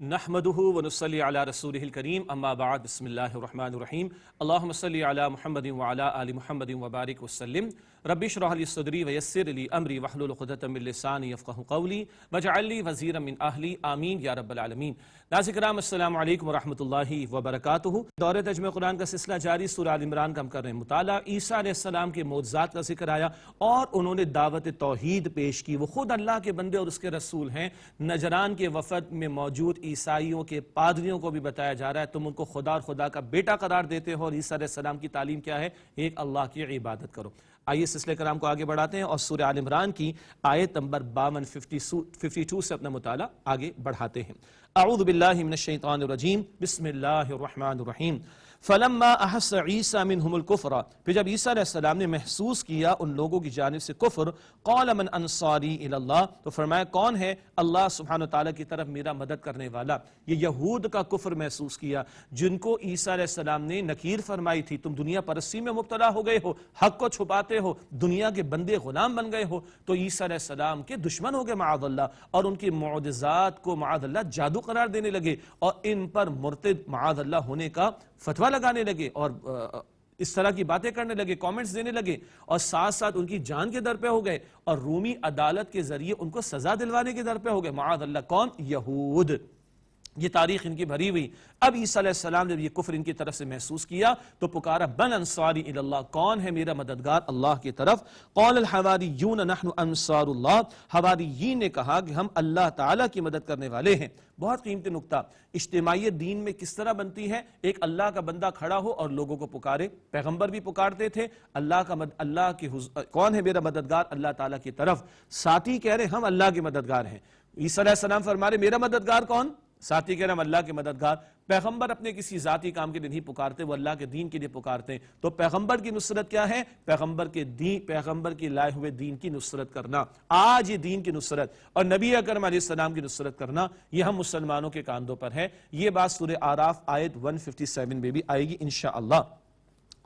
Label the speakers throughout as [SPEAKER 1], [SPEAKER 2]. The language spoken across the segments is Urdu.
[SPEAKER 1] نحمده ونصلي على رسوله الكريم اما بعد بسم الله الرحمن الرحيم اللهم صل على محمد وعلى آل محمد وبارك وسلم رب اشرح لي صدري ويسر لي امري واحلل عقدة من لساني يفقهوا قولي واجعل لي وزيرا من اهلي آمین یا رب العالمین۔ ناظرین کرام السلام علیکم ورحمۃ اللہ وبرکاتہ۔ دورہ ترجمہ قرآن کا سلسلہ جاری، سورہ آل عمران کا ہم کر رہے ہیں مطالعہ۔ عیسیٰ علیہ السلام کے معجزات کا ذکر آیا اور انہوں نے دعوت توحید پیش کی۔ وہ خود اللہ کے بندے اور اس کے رسول ہیں۔ نجران کے وفد میں موجود عیسائیوں کے پادریوں کو بھی بتایا جا رہا ہے تم ان کو خدا اور خدا کا بیٹا قرار دیتے ہو، اور عیسیٰ علیہ السلام کی تعلیم کیا ہے؟ ایک اللہ کی عبادت کرو۔ آئیے سلسلے کرام کو آگے بڑھاتے ہیں اور سورہ آل عمران کی آیت نمبر 52 سے اپنا مطالعہ آگے بڑھاتے ہیں۔ اعوذ باللہ من الشیطان الرجیم، بسم اللہ الرحمن الرحیم۔ فلما احس عیسیٰ منہم الکفر، پھر جب عیسیٰ علیہ السلام نے محسوس کیا ان لوگوں کی جانب سے کفر، قال من انصاری الی اللہ، تو فرمایا کون ہے اللہ سبحانہ وتعالی کی طرف میرا مدد کرنے والا۔ یہ یہود کا کفر محسوس کیا جن کو عیسیٰ علیہ السلام نے نکیر فرمائی تھی، تم دنیا پرستی میں مبتلا ہو گئے ہو، حق کو چھپاتے ہو، دنیا کے بندے غلام بن گئے ہو، تو عیسیٰ علیہ السلام کے دشمن ہو گئے معاذ اللہ، اور ان کی معجزات کو معاذ اللہ جادو قرار دینے لگے اور ان پر مرتد معاذ اللہ ہونے کا فتویٰ لگانے لگے اور اس طرح کی باتیں کرنے لگے، کامنٹس دینے لگے، اور ساتھ ساتھ ان کی جان کے در پہ ہو گئے اور رومی عدالت کے ذریعے ان کو سزا دلوانے کے در پہ ہو گئے معاذ اللہ۔ کون؟ یہود۔ یہ تاریخ ان کی بھری ہوئی۔ اب عیسیٰ علیہ السلام جب یہ کفر ان کی طرف سے محسوس کیا تو پکارا من انصاری الی اللہ، کون ہے میرا مددگار اللہ کی طرف؟ قال الحواریون نحن انصار اللہ، حواریین نے کہا کہ ہم اللہ تعالیٰ کی مدد کرنے والے ہیں۔ بہت قیمتی نقطہ، اجتماعیت دین میں کس طرح بنتی ہے؟ ایک اللہ کا بندہ کھڑا ہو اور لوگوں کو پکارے۔ پیغمبر بھی پکارتے تھے اللہ کی کون ہے میرا مددگار اللہ تعالیٰ کی طرف، ساتھی کہہ رہے ہم اللہ کے مددگار ہیں۔ عیسیٰ علیہ السلام فرما رہے میرا مددگار کون؟ ساتھی کہہ رہے ہم اللہ کے مددگار۔ پیغمبر اپنے کسی ذاتی کام کے لیے نہیں پکارتے، وہ اللہ کے دین کے لیے پکارتے ہیں۔ تو پیغمبر کی نصرت کیا ہے؟ پیغمبر کے لائے ہوئے دین کی نصرت کرنا۔ آج یہ دین کی نصرت اور نبی اکرم علیہ السلام کی نصرت کرنا یہ ہم مسلمانوں کے کاندھوں پر ہے۔ یہ بات سورہ اعراف آیت 157 میں بھی آئے گی انشاءاللہ۔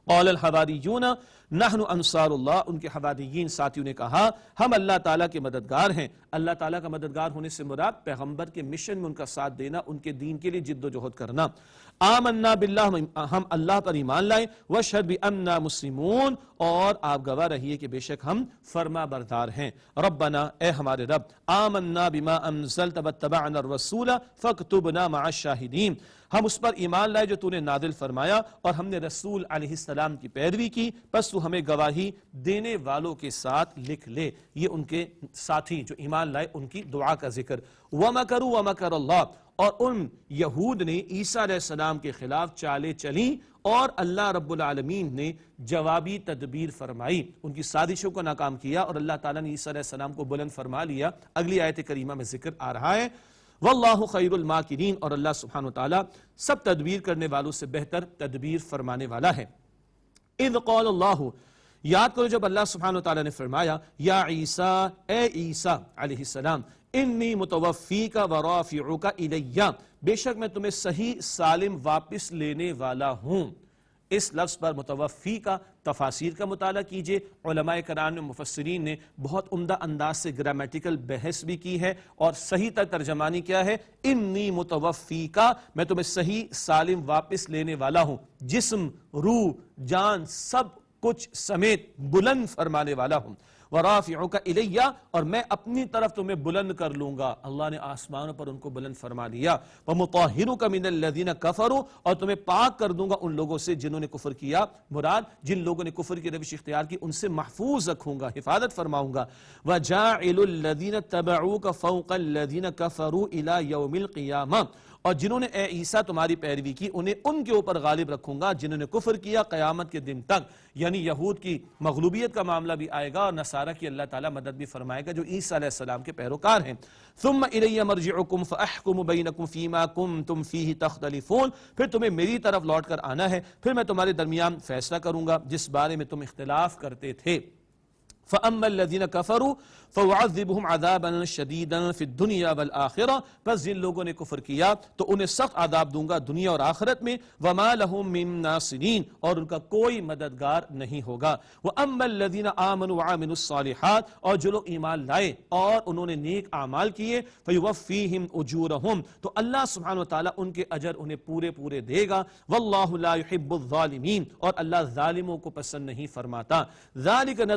[SPEAKER 1] قال الحواریون نحن انصار اللہ، ان کے حواریین ساتھیوں نے کہا ہم اللہ تعالیٰ کے مددگار ہیں۔ اللہ تعالیٰ کا مددگار ہونے سے مراد پیغمبر کے مشن میں ان کا ساتھ دینا، ان کے دین کے لیے جد و جہد کرنا۔ آمنا باللہ، ہم اللہ پر ایمان لائے، واشہد بأننا مسلمون، اور آپ گواہ رہیے کہ بے شک ہم فرما بردار ہیں۔ ربنا، اے ہمارے رب، آمنا بما انزلت واتبعنا الرسول فاکتبنا مع الشاہدین، ہم اس پر ایمان لائے جو تو نے نازل فرمایا اور ہم نے رسول علیہ السلام کی پیروی کی، پس تو ہمیں گواہی دینے والوں کے ساتھ لکھ لے۔ یہ ان کے ساتھی جو ایمان لائے ان کی دعا کا ذکر۔ وَمَكَرُوا وَمَكَرَ اللَّهُ، اور ان یہود نے عیسیٰ علیہ السلام کے خلاف چالیں چلیں اور اللہ رب العالمین نے جوابی تدبیر فرمائی، ان کی سازشوں کو ناکام کیا اور اللہ تعالیٰ نے عیسیٰ علیہ السلام کو بلند فرما لیا۔ اگلی آیت کریمہ میں ذکر آ رہا ہے واللہ خیر الماکرین، اور اللہ سبحانہ وتعالیٰ سب تدبیر کرنے والوں سے بہتر تدبیر فرمانے والا ہے۔ اذ قال اللہ، یاد کرو جب اللہ سبحانہ وتعالیٰ نے فرمایا یا عیسیٰ، اے عیسیٰ علیہ السلام، انی متوفیک ورافعک الی، بے شک میں تمہیں صحیح سالم واپس لینے والا ہوں۔ اس لفظ پر متوفی کا تفاسیر کا مطالعہ کیجئے۔ علماء کرام مفسرین نے بہت عمدہ انداز سے گرامیٹیکل بحث بھی کی ہے، اور صحیح تر ترجمانی کیا ہے؟ انی متوفی کا، میں تمہیں صحیح سالم واپس لینے والا ہوں، جسم، روح، جان سب کچھ سمیت بلند فرمانے والا ہوں۔ ورافعک الی، اور میں اپنی طرف تمہیں بلند کر لوں گا۔ اللہ نے آسمانوں پر ان کو بلند فرما لیا۔ ومطہرک من الذین کفروا، اور تمہیں پاک کر دوں گا ان لوگوں سے جنہوں نے کفر کیا، مراد جن لوگوں نے کفر کی روش اختیار کی ان سے محفوظ رکھوں گا، حفاظت فرماؤں گا۔ وجاعل الذین اتبعوک فوق الذین کفروا الی یوم القیامہ، اور جنہوں نے اے عیسیٰ تمہاری پیروی کی انہیں ان کے اوپر غالب رکھوں گا جنہوں نے کفر کیا قیامت کے دن تک۔ یعنی یہود کی مغلوبیت کا معاملہ بھی آئے گا اور نصارہ کی اللہ تعالیٰ مدد بھی فرمائے گا جو عیسیٰ علیہ السلام کے پیروکار ہیں۔ ثم الی مرجعکم فاحکم بینکم فیما کنتم فیہ تختلفون، پھر تمہیں میری طرف لوٹ کر آنا ہے، پھر میں تمہارے درمیان فیصلہ کروں گا جس بارے میں تم اختلاف کرتے تھے۔ فَأَمَّا الَّذِينَ كَفَرُوا فَيُعَذِّبُهُمْ عَذَابًا شَدِيدًا فِي الدُّنْيَا وَالْآخِرَةِ، بس جن لوگوں نے کفر کیا تو انہیں سخت عذاب دوں گا دنیا اور آخرت میں، وَمَا لَهُم مِّن نَاصِرِينَ، اور ان کا کوئی مددگار نہیں ہوگا۔ وَأَمَّا الَّذِينَ آمَنُوا وَعَمِلُوا الصَّالِحَاتِ، اور جو لوگ ایمان لائے اور انہوں نے نیک اعمال کیے، فَيُوَفِّيهِمْ أُجُورَهُم، تو اللہ سبحانہ وتعالیٰ ان کے اجر انہیں پورے پورے دے گا۔ وَاللَّهُ لَا يُحِبُّ الظَّالِمِينَ، اور اللہ ظالموں کو پسند نہیں فرماتا۔ ذَلِكَ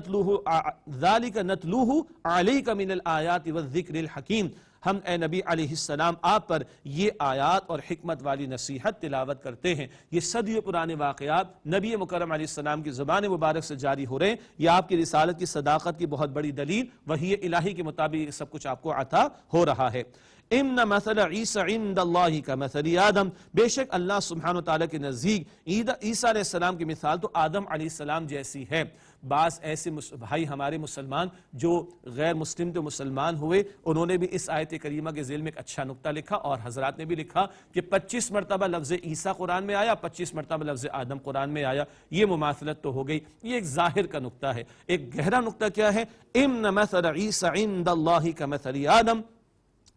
[SPEAKER 1] نَتْلُوهُ عَلَيْكَ مِنَ الْآيَاتِ وَالذِّكْرِ الْحَكِيمِ، ہم اے نبی علیہ السلام آپ پر یہ آیات اور حکمت والی نصیحت تلاوت کرتے ہیں۔ یہ صدیوں پرانے واقعات نبی مکرم علیہ السلام کی زبان مبارک سے جاری ہو رہے ہیں۔ یہ آپ کی رسالت کی صداقت کی بہت بڑی دلیل، وحی الہی کے مطابق یہ سب کچھ آپ کو عطا ہو رہا ہے۔ ان مثل عیسی عند اللہ کمثل آدم، بے شک اللہ سبحانہ وتعالیٰ کے نزدیک عیسیٰ علیہ السلام کی مثال تو آدم علیہ السلام جیسی ہے۔ بعض ایسے بھائی ہمارے مسلمان جو غیر مسلم تو مسلمان ہوئے، انہوں نے بھی اس آیت کریمہ کے ذیل میں ایک اچھا نقطہ لکھا، اور حضرات نے بھی لکھا کہ 25 مرتبہ لفظ عیسیٰ قرآن میں آیا، 25 مرتبہ لفظ آدم قرآن میں آیا، یہ مماثلت تو ہو گئی۔ یہ ایک ظاہر کا نقطہ ہے۔ ایک گہرا نقطہ کیا ہے؟ ان مثل عیسی عند اللہ کمثل آدم،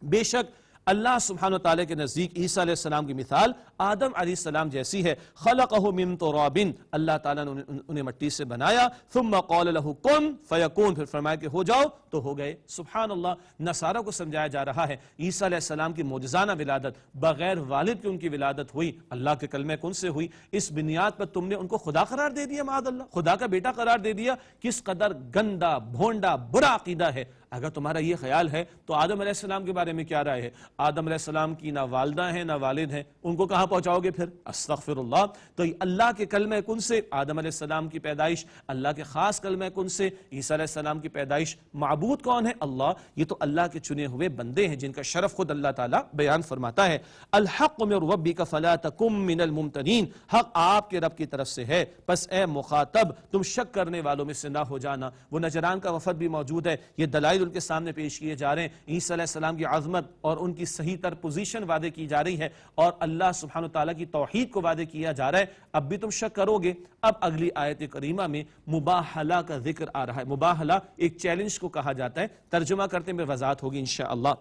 [SPEAKER 1] بے شک اللہ سبحانہ وتعالیٰ کے نزدیک عیسیٰ علیہ السلام کی مثال آدم علیہ السلام جیسی ہے۔ خلقہ من تراب، اللہ تعالیٰ نے انہیں مٹی سے بنایا، ثم قال له کن فیکون، پھر فرمایا کہ ہو جاؤ تو ہو گئے۔ سبحان اللہ، نصارہ کو سمجھایا جا رہا ہے عیسیٰ علیہ السلام کی معجزانہ ولادت بغیر والد کے ان کی ولادت ہوئی، اللہ کے کلمہ کن سے ہوئی۔ اس بنیاد پر تم نے ان کو خدا قرار دے دیا، معاذ اللہ، خدا کا بیٹا قرار دے دیا۔ کس قدر گندا بھونڈا برا عقیدہ ہے۔ اگر تمہارا یہ خیال ہے تو آدم علیہ السلام کے بارے میں کیا رائے ہے؟ آدم علیہ السلام کی نہ والدہ ہیں نہ والد ہیں، ان کو کہاں پہنچاؤ گے پھر؟ استغفر اللہ۔ تو اللہ کے کلمہ کن سے آدم علیہ السلام کی پیدائش، اللہ کے خاص کلمہ کن سے عیسیٰ علیہ السلام کی پیدائش۔ معبود کون ہے؟ اللہ۔ یہ تو اللہ کے چنے ہوئے بندے ہیں جن کا شرف خود اللہ تعالیٰ بیان فرماتا ہے۔ الحق من ربک فلا تکن من الممترین، حق آپ کے رب کی طرف سے ہے، پس اے مخاطب تم شک کرنے والوں میں سے نہ ہو جانا۔ وہ نجران کا وفد بھی موجود ہے، یہ دلائل ان کے سامنے پیش کیے جا رہے ہیں۔ عیسیٰ علیہ السلام کی عظمت اور ان کی صحیح تر پوزیشن وعدے کی جا رہی ہے، اور اللہ سبحانہ تعالیٰ کی توحید کو وعدے کیا جا رہا ہے۔ اب بھی تم شک کرو گے؟ اب اگلی آیت کریمہ میں مباہلہ کا ذکر آ رہا ہے۔ مباہلہ ایک چیلنج کو کہا جاتا ہے، ترجمہ کرتے میں وضاحت ہوگی انشاءاللہ۔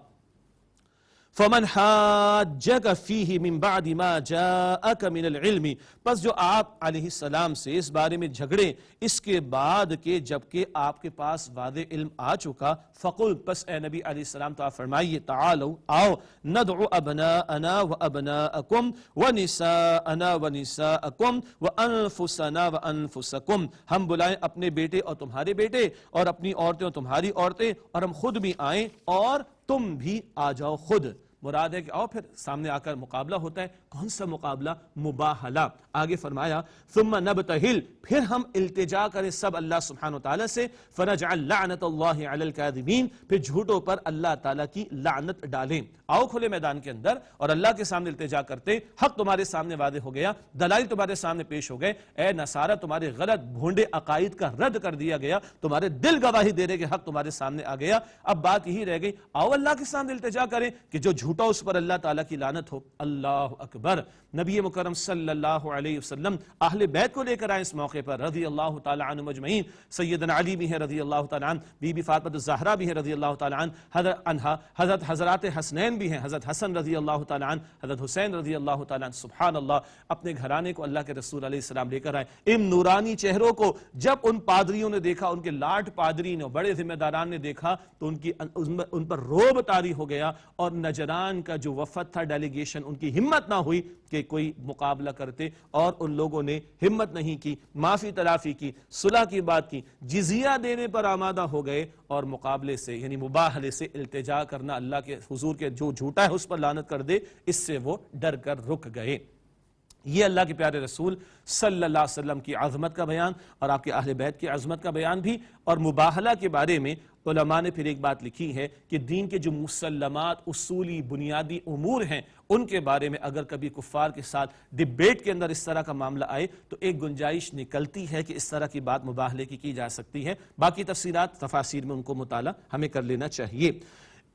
[SPEAKER 1] فمن حاجک فیہ من بعد ما جاءک من العلم، پس جو آپ علیہ السلام سے اس بارے میں جھگڑے اس کے بعد کہ جبکہ آپ کے پاس واضح علم آ چکا، فقل، پس اے نبی علیہ السلام تو آپ فرمائیے، تعالو آؤ، ندعو ابناءنا وابناءکم ونساءنا ونساءکم وانفسنا وانفسکم، ہم بلائیں اپنے بیٹے اور تمہارے بیٹے، اور اپنی عورتیں اور تمہاری عورتیں، اور ہم خود بھی آئیں اور تم بھی آ جاؤ خود۔ مراد ہے کہ آؤ، پھر سامنے آ کر مقابلہ ہوتا ہے۔ کون سا مقابلہ؟ مباہلہ۔ آگے فرمایا ثم نبتہل، پھر ہم التجا کریں سب اللہ سبحانہ وتعالیٰ سے، فنجعل لعنت اللہ علی الکاذبین، پھر جھوٹوں پر اللہ تعالیٰ کی لعنت ڈالیں۔ آؤ کھلے میدان کے اندر اور اللہ کے سامنے التجا کرتے، حق تمہارے سامنے واضح ہو گیا، دلائل تمہارے سامنے پیش ہو گئے، اے نصارہ تمہارے غلط بھونڈے عقائد کا رد کر دیا گیا، تمہارے دل گواہی دے رہے کہ حق تمہارے سامنے آ گیا۔ اب بات یہی رہ گئی، آؤ اللہ کے سامنے التجا کریں کہ جو جھوٹا اس پر اللہ تعالیٰ کی لعنت ہو۔ اللہ اکبر۔ نبی مکرم صلی اللہ علیہ وسلم اہل بیت کو لے کر آئے اس موقع پر، رضی اللہ تعالیٰ عنہ مجمعین۔ سیدنا علی بھی ہے رضی اللہ تعالیٰ عنہ، بی بی فاطمہ الزہرا بھی ہے رضی اللہ تعالیٰ عنہ، حضرات حسنین بھی ہیں، حضرت حسن رضی اللہ تعالیٰ عنہ، حضرت حسین رضی اللہ تعالیٰ عنہ۔ سبحان اللہ، اپنے گھرانے کو اللہ کے رسول علیہ السلام لے کر آئے۔ ان نورانی چہروں کو جب ان پادریوں نے دیکھا، ان کے لاٹ پادری نے، بڑے ذمہ داران نے دیکھا تو ان پر روب طاری ہو گیا، اور نجران کا جو وفد تھا، ڈیلیگیشن، ان کی ہمت نہ ہوئی کہ کوئی مقابلہ کرتے، اور ان لوگوں نے ہمت نہیں کی، معافی تلافی کی، صلح کی بات کی، جزیہ دینے پر آمادہ ہو گئے، اور مقابلے سے یعنی مباہلے سے التجا کرنا، اللہ کے حضور کے جو جھوٹا ہے اس پر لعنت کر دے، اس سے وہ ڈر کر رک گئے۔ یہ اللہ کے پیارے رسول صلی اللہ علیہ وسلم کی عظمت کا بیان، اور آپ کے اہل بیت کی عظمت کا بیان بھی۔ اور مباہلہ کے بارے میں علماء نے پھر ایک بات لکھی ہے کہ دین کے جو مسلمات، اصولی بنیادی امور ہیں، ان کے بارے میں اگر کبھی کفار کے ساتھ ڈیبیٹ کے اندر اس طرح کا معاملہ آئے تو ایک گنجائش نکلتی ہے کہ اس طرح کی بات مباہلے کی جا سکتی ہے۔ باقی تفصیلات تفاسیر میں ان کو مطالعہ ہمیں کر لینا چاہیے۔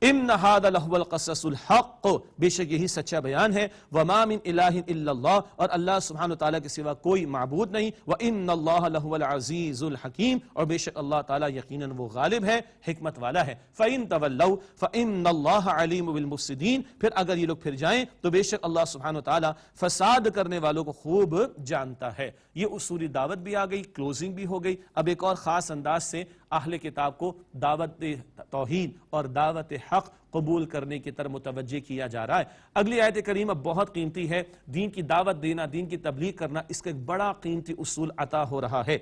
[SPEAKER 1] ان ھذا لہو القصص الحق، بے شک یہی سچا بیان ہے، وما من الہ الا اللہ، اور اللہ سبحانہ تعالیٰ کے سوا کوئی معبود نہیں، وان اللہ لہو العزیز الحکیم، اور بے شک اللہ تعالیٰ یقیناً وہ غالب ہے، حکمت والا ہے۔ فإن تولوا فإن اللہ علیم بالمفسدین، پھر اگر یہ لوگ پھر جائیں تو بے شک اللہ سبحانہ تعالیٰ فساد کرنے والوں کو خوب جانتا ہے۔ یہ اصولی دعوت بھی آ گئی، کلوزنگ بھی ہو گئی۔ اب ایک اور خاص انداز سے اہل کتاب کو دعوت توحید اور دعوت حق قبول کرنے کی طرف متوجہ کیا جا رہا ہے۔ اگلی آیت کریمہ بہت قیمتی ہے، دین کی دعوت دینا، دین کی تبلیغ کرنا، اس کا ایک بڑا قیمتی اصول عطا ہو رہا ہے۔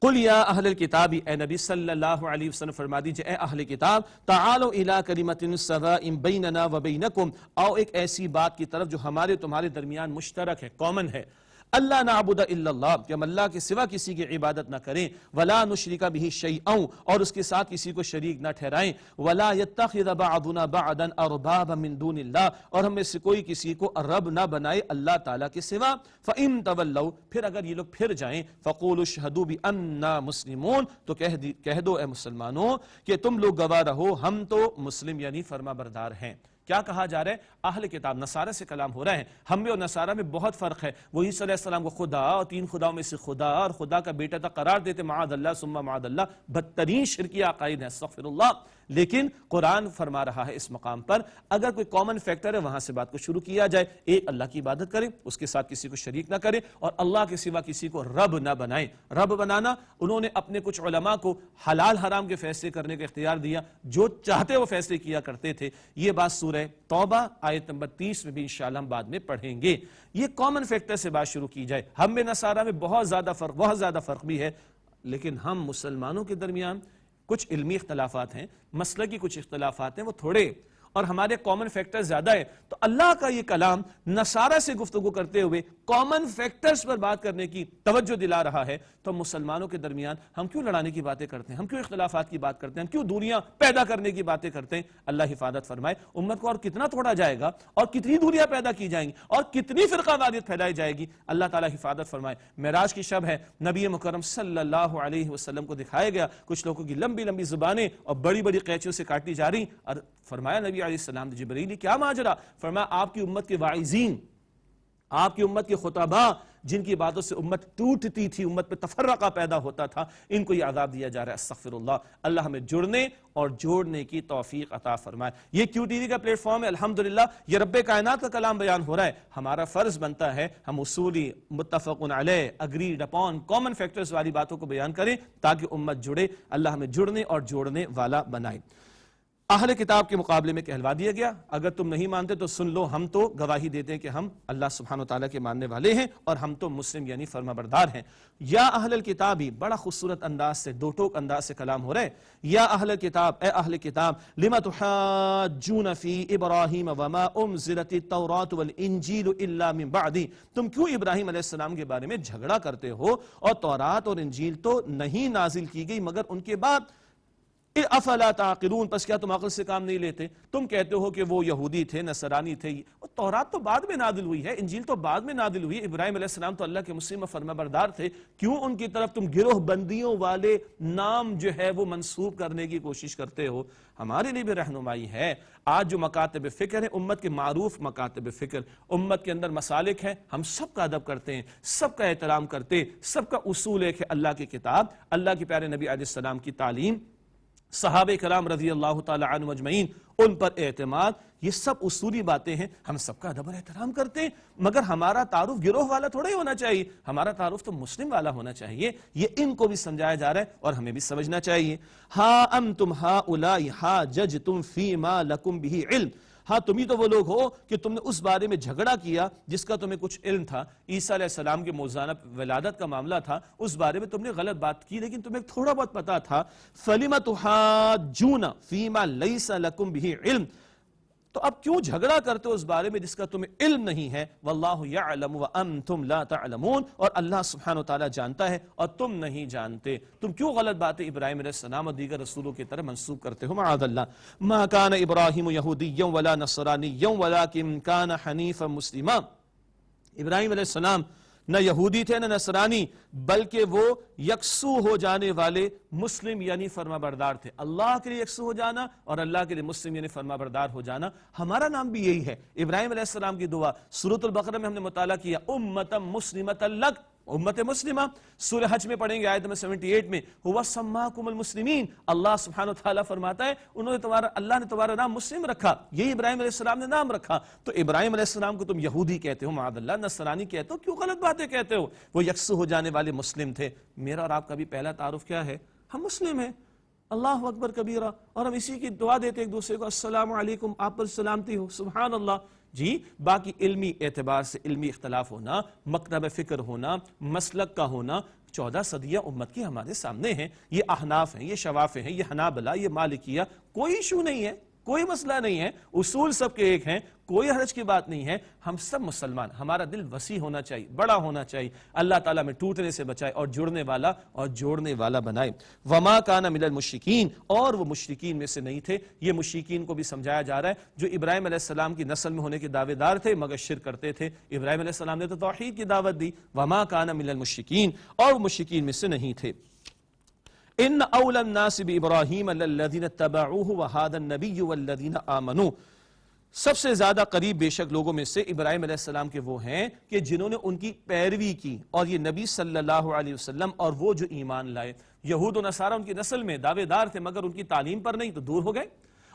[SPEAKER 1] قل یا اہل الکتاب، اے نبی صلی اللہ علیہ وسلم فرما دیجئے اے اہل کتاب، تعالوا الی کلمۃ سواء بیننا وبینکم، آؤ ایک ایسی بات کی طرف جو ہمارے تمہارے درمیان مشترک ہے، کامن ہے۔ اللہ نعبد الا اللہ، کہ ہم اللہ کے سوا کسی کی عبادت نہ کریں، ولا نشرک بہ شیئا، اور اس کے ساتھ کسی کو شریک نہ ٹھہرائیں، ولا یتخذ بعضنا بعضا اربابا من دون اللہ، اور ہم میں سے کوئی کسی کو رب نہ بنائے اللہ تعالیٰ کے سوا۔ فإن تولوا، پھر اگر یہ لوگ پھر جائیں، فقولوا اشہدوا بأننا مسلمون، تو کہہ دو اے مسلمانوں کہ تم لوگ گواہ رہو ہم تو مسلم یعنی فرما بردار ہیں۔ کیا کہا جا رہا ہے؟ اہل کتاب نصارہ سے کلام ہو رہا ہے۔ ہم میں اور نصارہ میں بہت فرق ہے۔ وہ عیسیٰ علیہ السلام کو خدا اور تین خداؤں میں سے خدا اور خدا کا بیٹا تک قرار دیتے، معاذ اللہ ثم معاذ اللہ، بدترین شرکی عقائد ہے، استغفر اللہ۔ لیکن قرآن فرما رہا ہے اس مقام پر اگر کوئی کامن فیکٹر ہے وہاں سے بات کو شروع کیا جائے، ایک اللہ کی عبادت کرے، اس کے ساتھ کسی کو شریک نہ کرے، اور اللہ کے سوا کسی کو رب نہ بنائے۔ رب بنانا انہوں نے اپنے کچھ علماء کو حلال حرام کے فیصلے کرنے کا اختیار دیا، جو چاہتے وہ فیصلے کیا کرتے تھے۔ یہ بات سورہ توبہ آیت نمبر 30 میں بھی انشاءاللہ ہم بعد میں پڑھیں گے۔ یہ کامن فیکٹر سے بات شروع کی جائے۔ ہم میں نصارہ میں بہت زیادہ فرق بھی ہے، لیکن ہم مسلمانوں کے درمیان کچھ علمی اختلافات ہیں، مسلکی کچھ اختلافات ہیں، وہ تھوڑے، اور ہمارے کامن فیکٹر زیادہ ہے۔ تو اللہ کا یہ کلام نصارہ سے گفتگو کرتے ہوئے کامن فیکٹرز پر بات کرنے کی توجہ دلا رہا ہے، تو مسلمانوں کے درمیان ہم کیوں لڑانے کی باتیں کرتے ہیں، ہم کیوں اختلافات کی بات کرتے ہیں، ہم کیوں دوریاں پیدا کرنے کی باتیں کرتے ہیں؟ اللہ حفاظت فرمائے، امت کو اور کتنا توڑا جائے گا، اور کتنی دوریاں پیدا کی جائیں گی، اور کتنی فرقہ واریت پھیلائی جائے گی۔ اللہ تعالیٰ حفاظت فرمائے۔ معراج کی شب ہے، نبی مکرم صلی اللہ علیہ وسلم کو دکھایا گیا کچھ لوگوں کی لمبی لمبی زبانیں اور بڑی بڑی قینچیوں سے کاٹی جا رہی، اور فرمایا نبی علیہ السلام جبریل کیا ماجرا؟ فرمایا آپ کی امت کے واعظین، آپ کی امت کے خطباء جن کی باتوں سے امت ٹوٹتی تھی، امت پہ تفرقہ پیدا ہوتا تھا، ان کو یہ عذاب دیا جا رہا ہے۔ استغفر اللہ۔ اللہ ہمیں جڑنے اور جوڑنے کی توفیق عطا فرمائے۔ یہ کیو ٹی وی کا پلیٹ فارم ہے، الحمدللہ یہ رب کائنات کا کلام بیان ہو رہا ہے۔ ہمارا فرض بنتا ہے ہم اصولی متفق علیہ، اگریڈ اپون، کامن فیکٹرز والی باتوں کو بیان کریں تاکہ امت جڑے۔ اللہ ہمیں جڑنے اور جوڑنے والا بنائے۔ اہل کتاب کے مقابلے میں کہلوا دیا گیا، اگر تم نہیں مانتے تو سن لو، ہم تو گواہی دیتے ہیں کہ ہم اللہ سبحانہ وتعالیٰ کے ماننے والے ہیں، اور ہم تو مسلم یعنی فرما بردار ہیں۔ یا اہل الکتاب، ہی بڑا خوبصورت انداز سے، دو ٹوک انداز سے کلام ہو رہا ہے۔ یا اہل الکتاب، اے اہل کتاب، لم تحاجون فی ابراہیم وما انزلت التوراۃ والانجیل الا من بعدی، تم کیوں ابراہیم علیہ السلام کے بارے میں جھگڑا کرتے ہو، اور تورات اور انجیل تو نہیں نازل کی گئی مگر ان کے بعد۔ افلا تعقلون، پس کیا تم عقل سے کام نہیں لیتے؟ تم کہتے ہو کہ وہ یہودی تھے، نصرانی تھے، تورات تو بعد میں نازل ہوئی ہے، انجیل تو بعد میں نازل ہوئی ہے، ابراہیم علیہ السلام تو اللہ کے مسلم فرما بردار تھے، کیوں ان کی طرف تم گروہ بندیوں والے نام جو ہے وہ منسوب کرنے کی کوشش کرتے ہو؟ ہمارے لیے بھی رہنمائی ہے۔ آج جو مکاتب فکر ہے، امت کے معروف مکاتب فکر، امت کے اندر مسالک ہیں، ہم سب کا ادب کرتے ہیں، سب کا احترام کرتے، سب کا اصول ہے کہ اللہ کی کتاب، اللہ کے پیارے نبی علیہ السلام کی تعلیم، صحابہ کرام رضی اللہ تعالی عنہ اجمعین، ان پر اعتماد، یہ سب اصولی باتیں ہیں، ہم سب کا ادب اور احترام کرتے ہیں، مگر ہمارا تعارف گروہ والا تھوڑا ہی ہونا چاہیے، ہمارا تعارف تو مسلم والا ہونا چاہیے۔ یہ ان کو بھی سمجھایا جا رہا ہے اور ہمیں بھی سمجھنا چاہیے۔ ہا انتم ہؤلاء حاججتم فیما لکم بہ علم، ہاں تم ہی تو وہ لوگ ہو کہ تم نے اس بارے میں جھگڑا کیا جس کا تمہیں کچھ علم تھا، عیسیٰ علیہ السلام کے موزانہ ولادت کا معاملہ تھا، اس بارے میں تم نے غلط بات کی لیکن تمہیں تھوڑا بہت پتا تھا۔ فَلِمَ تُحَاجُّونَ فِيمَا لَيْسَ لَكُمْ بِهِ علم، تو اب کیوں جھگڑا کرتے ہو اس بارے میں جس کا تمہیں علم نہیں ہے؟ واللہ یعلم وانتم لا تعلمون، اور اللہ سبحانہ وتعالی جانتا ہے اور تم نہیں جانتے۔ تم کیوں غلط باتیں ابراہیم علیہ السلام اور دیگر رسولوں کی طرح منسوب کرتے ہو؟ معاذ اللہ۔ ما کان ابراہیم یہودیا ولا نصرانیا ولکن کان حنیفا مسلما، ابراہیم علیہ السلام نہ یہودی تھے نہ نصرانی، بلکہ وہ یکسو ہو جانے والے مسلم یعنی فرما بردار تھے۔ اللہ کے لیے یکسو ہو جانا اور اللہ کے لیے مسلم یعنی فرما بردار ہو جانا، ہمارا نام بھی یہی ہے۔ ابراہیم علیہ السلام کی دعا سورۃ البقرہ میں ہم نے مطالعہ کیا، امۃ مسلمۃ لک، امت مسلمہ۔ سورہ حج میں پڑھیں گے آیت نمبر 78 میں، ہوا سماکم المسلمین، اللہ سبحانہ وتعالی فرماتا ہے اللہ نے تمہارا نام مسلم رکھا، یہی ابراہیم علیہ السلام نے نام رکھا۔ تو ابراہیم علیہ السلام کو تم یہودی کہتے ہو معاذ اللہ، نصرانی کہتے ہو، کیوں غلط باتیں کہتے ہو؟ وہ یکسو ہو جانے والے مسلم تھے۔ میرا اور آپ کا بھی پہلا تعارف کیا ہے؟ ہم مسلم ہیں، اللہ اکبر کبیرہ، اور ہم اسی کی دعا دیتے ایک دوسرے کو، السلام علیکم، آپ پر سلامتی ہو، سبحان اللہ۔ جی باقی علمی اعتبار سے علمی اختلاف ہونا، مکتب فکر ہونا، مسلک کا ہونا، 14 صدیاں امت کی ہمارے سامنے ہیں۔ یہ احناف ہیں، یہ شوافع ہیں، یہ حنابلہ، یہ مالکیہ، کوئی ایشو نہیں ہے، کوئی مسئلہ نہیں ہے، اصول سب کے ایک ہیں، کوئی حرج کی بات نہیں ہے۔ ہم سب مسلمان، ہمارا دل وسیع ہونا چاہیے، بڑا ہونا چاہیے، اللہ تعالیٰ میں ٹوٹنے سے بچائے اور جڑنے والا اور جوڑنے والا بنائے۔ وما کان من المشرکین، اور وہ مشرکین میں سے نہیں تھے۔ یہ مشرکین کو بھی سمجھایا جا رہا ہے جو ابراہیم علیہ السلام کی نسل میں ہونے کے دعوے دار تھے مگر شرک کرتے تھے۔ ابراہیم علیہ السلام نے تو توحید کی دعوت دی، وما کان من المشرکین، اور وہ مشرکین میں سے نہیں تھے۔ ان اول الناس بابراہیم للذین اتبعوہ وہذا النبی والذین آمنوا، سب سے زیادہ قریب بے شک لوگوں میں سے ابراہیم علیہ السلام کے وہ ہیں کہ جنہوں نے ان کی پیروی کی، اور یہ نبی صلی اللہ علیہ وسلم اور وہ جو ایمان لائے۔ یہود و نصارہ ان کی نسل میں دعوے دار تھے مگر ان کی تعلیم پر نہیں، تو دور ہو گئے،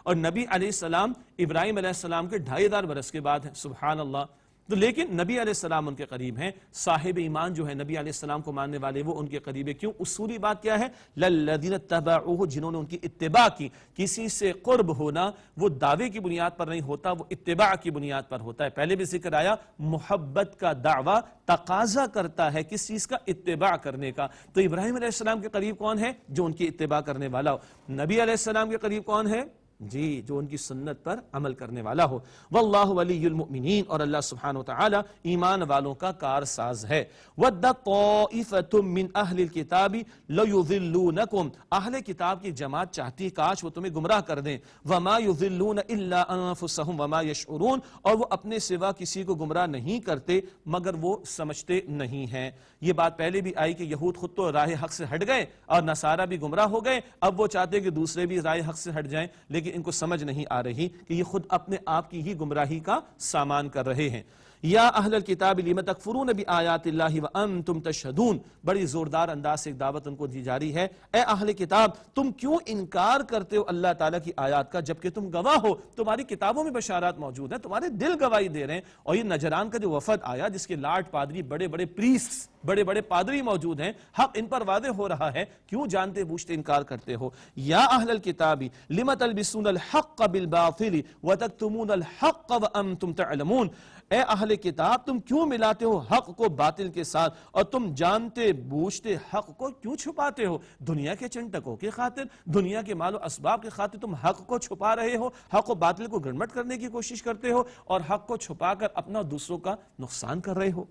[SPEAKER 1] اور نبی علیہ السلام ابراہیم علیہ السلام کے 2500 برس کے بعد ہیں، سبحان اللہ۔ تو لیکن نبی علیہ السلام ان کے قریب ہیں، صاحب ایمان جو ہے نبی علیہ السلام کو ماننے والے وہ ان کے قریب ہے۔ کیوں؟ اصولی بات کیا ہے؟ للذین اتبعوہ، جنہوں نے ان کی اتباع کی۔ کسی سے قرب ہونا وہ دعوے کی بنیاد پر نہیں ہوتا، وہ اتباع کی بنیاد پر ہوتا ہے۔ پہلے بھی ذکر آیا، محبت کا دعویٰ تقاضا کرتا ہے کس چیز کا؟ اتباع کرنے کا۔ تو ابراہیم علیہ السلام کے قریب کون ہے؟ جو ان کی اتباع کرنے والا ہو۔ نبی علیہ السلام کے قریب کون ہے؟ جی جو ان کی سنت پر عمل کرنے والا ہو۔ واللہ ولی المؤمنین، اور اللہ سبحانہ وتعالی ایمان والوں کا کارساز ہے۔ وَدَّ طَائِفَةٌ مِّنْ أَهْلِ الْكِتَابِ لَيُضِلُّونَكُمْ، اہل کتاب کی جماعت چاہتی کاش وہ تمہیں گمراہ کر دیں۔ وَمَا يُضِلُّونَ إِلَّا أَنفُسَهُمْ وَمَا يَشْعُرُونَ، اور وہ اپنے سوا کسی کو گمراہ نہیں کرتے مگر وہ سمجھتے نہیں ہیں۔ یہ بات پہلے بھی آئی کہ یہود خود تو راہ حق سے ہٹ گئے اور نصارہ بھی گمراہ ہو گئے، اب وہ چاہتے کہ دوسرے بھی راہ حق سے ہٹ جائیں، لیکن ان کو سمجھ نہیں آ رہی کہ یہ خود اپنے آپ کی ہی گمراہی کا سامان کر رہے ہیں۔ یا اہل الکتاب لم تکفرون بآیات اللہ وانتم تشہدون، بڑی زوردار انداز سے ایک دعوت ان کو دی جاری ہے۔ اے اہل کتاب، تم کیوں انکار کرتے ہو اللہ تعالیٰ کی آیات کا جبکہ تم گواہ ہو؟ تمہاری کتابوں میں بشارات موجود ہیں، تمہارے دل گواہی دے رہے ہیں۔ اور یہ نجران کا جو وفد آیا جس کے لاٹ پادری، بڑے بڑے پریسٹس، بڑے بڑے پادری موجود ہیں، حق ان پر واضح ہو رہا ہے، کیوں جانتے بوجھتے انکار کرتے ہو؟ یا اہل الکتاب لم تلبسون الحق بالباطل وتکتمون الحق وانتم تعلمون، اے اہل کتاب تم کیوں ملاتے ہو حق کو باطل کے ساتھ اور تم جانتے بوجھتے حق کو کیوں چھپاتے ہو؟ دنیا کے چنٹکوں کی خاطر، دنیا کے مال و اسباب کی خاطر تم حق کو چھپا رہے ہو، حق و باطل کو گڑمٹ کرنے کی کوشش کرتے ہو اور حق کو چھپا کر اپنا دوسروں کا نقصان کر رہے ہو۔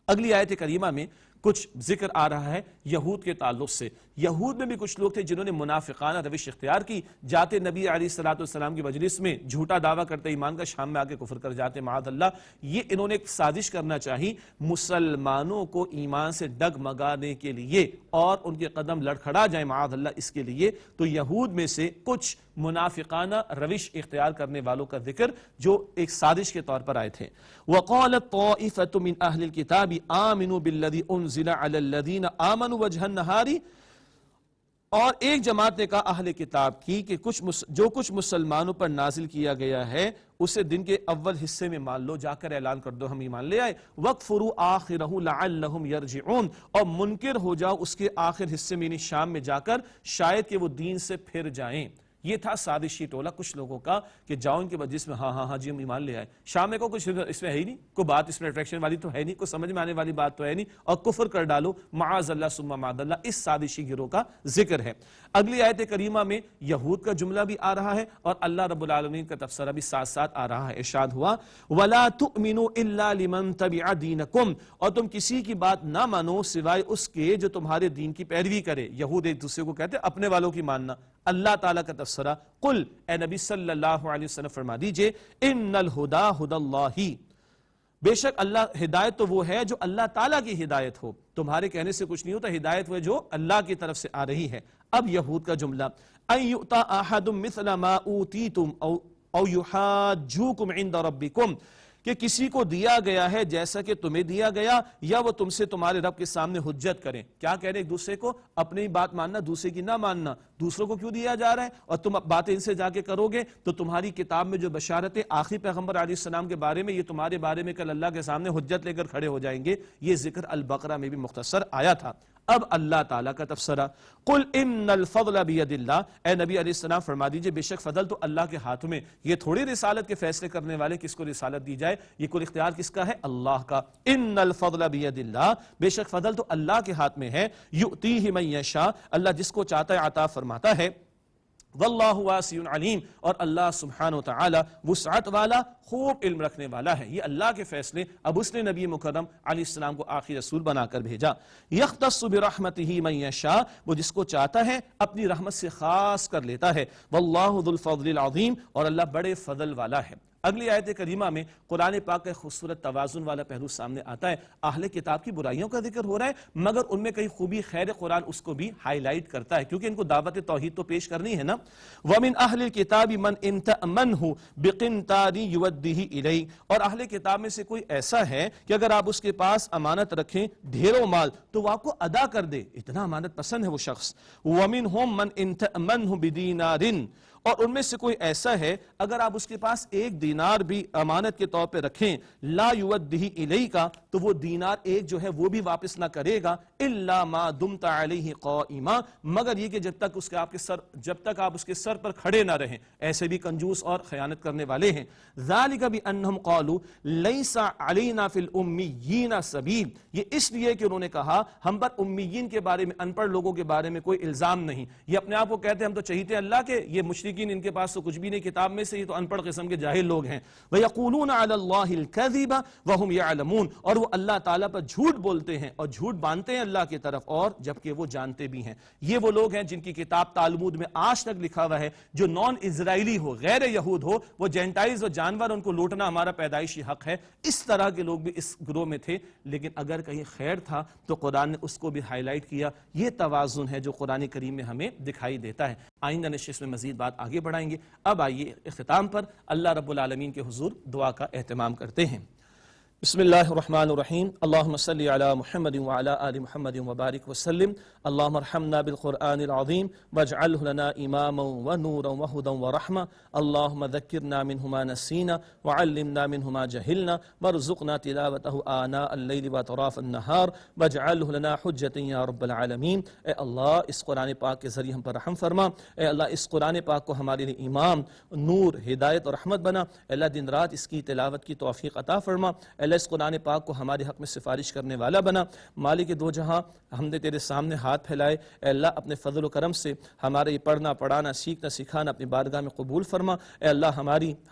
[SPEAKER 1] اگلی آیت کریمہ میں کچھ ذکر آ رہا ہے یہود کے تعلق سے۔ یہود میں بھی کچھ لوگ تھے جنہوں نے منافقانہ روش اختیار کی، جاتے نبی علیہ السلام کی مجلس میں جھوٹا دعویٰ کرتے ایمان کا، شام میں آ کے کفر کر جاتے معاذ اللہ۔ یہ انہوں نے ایک سازش کرنا چاہی مسلمانوں کو ایمان سے ڈگمگانے کے لیے اور ان کے قدم لڑکھڑا جائیں معاذ اللہ اس کے لیے۔ تو یہود میں سے کچھ منافقانہ روش اختیار کرنے والوں کا ذکر جو ایک سازش کے طور پر آئے تھے۔ وَقَالَتْ طَائِفَةٌ مِّنْ أَهْلِ الْكِتَابِ آمِنُوا بِالَّذِي أُنزِلَ عَلَى الَّذِينَ آمَنُوا وَجْهَ النَّهَارِ، اور ایک جماعت نے کہا اہل کتاب کی کہ جو کچھ مسلمانوں پر نازل کیا گیا ہے اسے دن کے اول حصے میں مان لو، جا کر اعلان کر دو ہم ایمان لے آئے۔ وَاقْفُرُوا آخِرَهُ لَعَلَّهُمْ يَرْجِعُونَ، اور منکر ہو جاؤ اس کے آخر حصے میں، یعنی شام میں جا کر، شاید کہ وہ دین سے پھر جائیں۔ یہ تھا سازشی ٹولہ کچھ لوگوں کا کہ جاؤ ان کے مجلس میں، ہاں جی ہم ایمان لے آئے، شام میں کو کچھ اس میں ہے ہی نہیں، کوئی بات اس میں اٹریکشن والی تو ہے نہیں، کوئی سمجھ میں آنے والی بات تو ہے نہیں، اور کفر کر ڈالو معاذ اللہ ثم معاذ اللہ۔ اس سازشی گروہ کا ذکر ہے۔ اگلی آیت کریمہ میں یہود کا جملہ بھی آ رہا ہے اور اللہ رب العالمین کا تبصرہ بھی ساتھ ساتھ آ رہا ہے۔ ارشاد ہوا وَلَا تُؤْمِنُوا إِلَّا لِمَن تَبِعَ دِينَكُمْ، اور تم کسی کی بات نہ مانو سوائے اس کے جو تمہارے دین کی پیروی کرے۔ یہود ایک دوسرے کو کہتے اپنے والوں کی ماننا۔ اللہ تعالیٰ کا تبصرہ، قل اے نبی صلی اللہ علیہ وسلم فرما دیجئے ان الہدا ہدی اللہ، بے شک اللہ ہدایت تو وہ ہے جو اللہ تعالیٰ کی ہدایت ہو، تمہارے کہنے سے کچھ نہیں ہوتا، ہدایت وہ ہے جو اللہ کی طرف سے آ رہی ہے۔ اب یہود کا جملہ ان یؤتی احد مثل ما اوتیتم او یحاجوکم عند ربکم، کہ کسی کو دیا گیا ہے جیسا کہ تمہیں دیا گیا، یا وہ تم سے تمہارے رب کے سامنے حجت کریں۔ کیا کہہ رہے ایک دوسرے کو؟ اپنی بات ماننا، دوسرے کی نہ ماننا۔ دوسروں کو کیوں دیا جا رہا ہے اور تم باتیں ان سے جا کے کرو گے؟ تو تمہاری کتاب میں جو بشارتیں آخری پیغمبر علیہ السلام کے بارے میں، یہ تمہارے بارے میں کل اللہ کے سامنے حجت لے کر کھڑے ہو جائیں گے۔ یہ ذکر البقرہ میں بھی مختصر آیا تھا۔ اب اللہ تعالیٰ کا تبصرہ، قل ان الفضل بید اللہ، اے نبی علیہ السلام فرما دیجئے بے شک فضل تو اللہ کے ہاتھ میں۔ یہ تھوڑی رسالت کے فیصلے کرنے والے کس کو رسالت دی جائے، یہ کل اختیار کس کا ہے؟ اللہ کا۔ ان الفضل بید اللہ، بے شک فضل تو اللہ کے ہاتھ میں ہے، یؤتیہ من یشاء، اللہ جس کو چاہتا ہے عطا فرماتا ہے، واللہ واسع علیم، اور اللہ سبحانہ وتعالی وسعت والا، خوب علم رکھنے والا ہے۔ یہ اللہ کے فیصلے، اب اس نے نبی مکرم علیہ السلام کو آخری رسول بنا کر بھیجا۔ یختص برحمتہ من یشاء، وہ جس کو چاہتا ہے اپنی رحمت سے خاص کر لیتا ہے، واللہ ذو الفضل العظیم، اور اللہ بڑے فضل والا ہے۔ اگلی آیت کریمہ میں قرآن پاک کا خوبصورت توازن والا پہلو سامنے آتا ہے۔ اہل کتاب کی برائیوں کا ذکر ہو رہا ہے، مگر ان میں کئی خوبی خیر قرآن اس کو بھی ہائی لائٹ کرتا ہے، کیونکہ ان کو دعوت توحید تو پیش کرنی ہے نا۔ وَمِنْ أَهْلِ الْكِتَابِ مَنْ إِنْ تَأْمَنْهُ بِقِنْطَارٍ يُؤَدِّهِ إِلَيْكَ، اور اہل کتاب میں سے کوئی ایسا ہے کہ اگر آپ اس کے پاس امانت رکھیں ڈھیروں مال تو وہ آپ کو ادا کر دے، اتنا امانت پسند ہے وہ شخص۔ وَمِنْهُمْ مَنْ إِنْ تَأْمَنْهُ بِدِينَارٍ، اور ان میں سے کوئی ایسا ہے اگر آپ اس کے پاس ایک دینار بھی امانت کے طور پہ رکھیں، لا یودہ الیک، تو وہ دینار ایک جو ہے وہ بھی واپس نہ کرے گا، الا ما دمت علیہ قائما، مگر یہ کہ جب تک آپ اس کے سر پر کھڑے نہ رہیں۔ ایسے بھی کنجوس اور خیانت کرنے والے ہیں۔ ذالک بانہم قالوا لیس علینا فی الامیین سبیل، یہ اس لیے کہ انہوں نے کہا ہم پر امیین کے بارے میں، ان پڑھ لوگوں کے بارے میں کوئی الزام نہیں۔ یہ اپنے آپ کو کہتے ہیں ہم تو چہیتے اللہ کے، یہ مشرکین ان کے پاس تو کچھ بھی نہیں کتاب میں سے، یہ تو ان پڑھ قسم کے جاہل لوگ ہیں۔ وَيَقُولُونَ عَلَى اللَّهِ الْكَذِبَ وَهُمْ يَعْلَمُونَ، اور وہ اللہ تعالیٰ پر جھوٹ بولتے ہیں اور جھوٹ باندھتے ہیں اللہ کی طرف، اور جبکہ وہ جانتے بھی ہیں۔ یہ وہ لوگ ہیں جن کی کتاب تالمود میں آج تک لکھا ہوا ہے، جو نان اسرائیلی ہو، غیر یہود ہو، وہ جینٹائلز و جانور، ان کو لوٹنا ہمارا پیدائشی حق ہے۔ اس طرح کے لوگ بھی اس گروہ میں تھے، لیکن اگر کہیں خیر تھا تو قرآن نے اس کو بھی ہائی لائٹ کیا۔ یہ توازن ہے جو قرآن کریم میں ہمیں دکھائی دیتا ہے۔ آئندہ نشست میں مزید بات آگے بڑھائیں گے۔ اب آئیے اختتام پر اللہ رب العالمین کے حضور دعا کا اہتمام کرتے ہیں۔ بسم اللہ الرحمن الرحیم، اللہم صلی علی محمد وعلی آل محمد وبارک وسلم، اللہم ارحمنا بالقرآن العظیم واجعلہ لنا اماما ونورا وہدا ورحمہ، اللہم ذکرنا منہ ما نسینا وعلمنا منہ ما جہلنا وارزقنا تلاوتہ آناء اللیل واطراف النہار واجعلہ لنا حجتا یا رب العالمین۔ اے اللہ اس قرآن پاک کے ذریعے ہم پر رحم فرما، اے اللہ اس قرآن پاک کو ہمارے لیے امام، نور، ہدایت اور رحمت بنا، اے اللہ دن رات اس کی تلاوت کی توفیق عطا فرما، اے اللہ اس قرآن پاک کو ہمارے حق میں سفارش کرنے والا بنا۔ مالک دو جہاں، ہم نے تیرے سامنے ہاتھ پھیلائے، اے اللہ اپنے فضل و کرم سے ہمارے یہ پڑھنا پڑھانا سیکھنا سکھانا اپنی بارگاہ میں قبول فرما۔ اے اللہ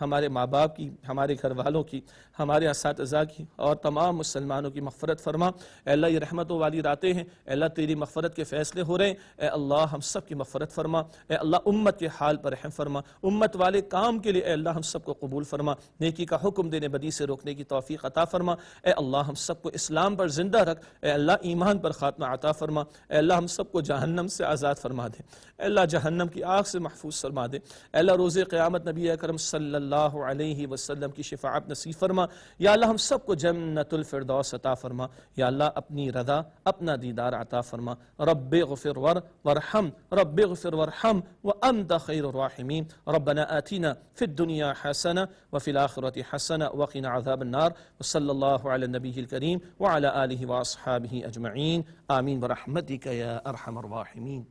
[SPEAKER 1] ہمارے ماں باپ کی، ہمارے گھر والوں کی، ہمارے اساتذہ کی اور تمام مسلمانوں کی مغفرت فرما۔ اے اللہ یہ رحمتوں والی راتیں ہیں، اے اللہ تیری مغفرت کے فیصلے ہو رہے ہیں، اے اللہ ہم سب کی مغفرت فرما۔ اے اللہ امت کے حال پر رحم فرما، امت والے کام کے لیے اے اللہ ہم سب کو قبول فرما، نیکی کا حکم دینے بدی سے روکنے کی توفیق عطا فرما۔ اے اللہ ہم سب کو اسلام پر زندہ رکھ، اے اللہ ایمان پر خاتمہ عطا فرما، اے اللہ ہم سب کو جہنم سے آزاد فرما دے، اے اللہ جہنم کی آگ سے محفوظ فرما دے، اے اللہ روز قیامت نبی اکرم صلی اللہ علیہ وسلم کی شفاعت نصیب فرما، یا اللہ ہم سب کو جنت الفردوس عطا فرما، یا اللہ اپنی رضا اپنا دیدار عطا فرما۔ رب اغفر وارحم، رب اغفر وارحم وانت خیر الراحمین۔ ربنا آتنا فی الدنیا حسنہ وفی الآخرۃ حسنہ وقنا عذاب النار، وصلی اللہ علی النبی الکریم وعلی آلہ واصحابہ اجمعین، آمین برحمتک یا ارحم الراحمین۔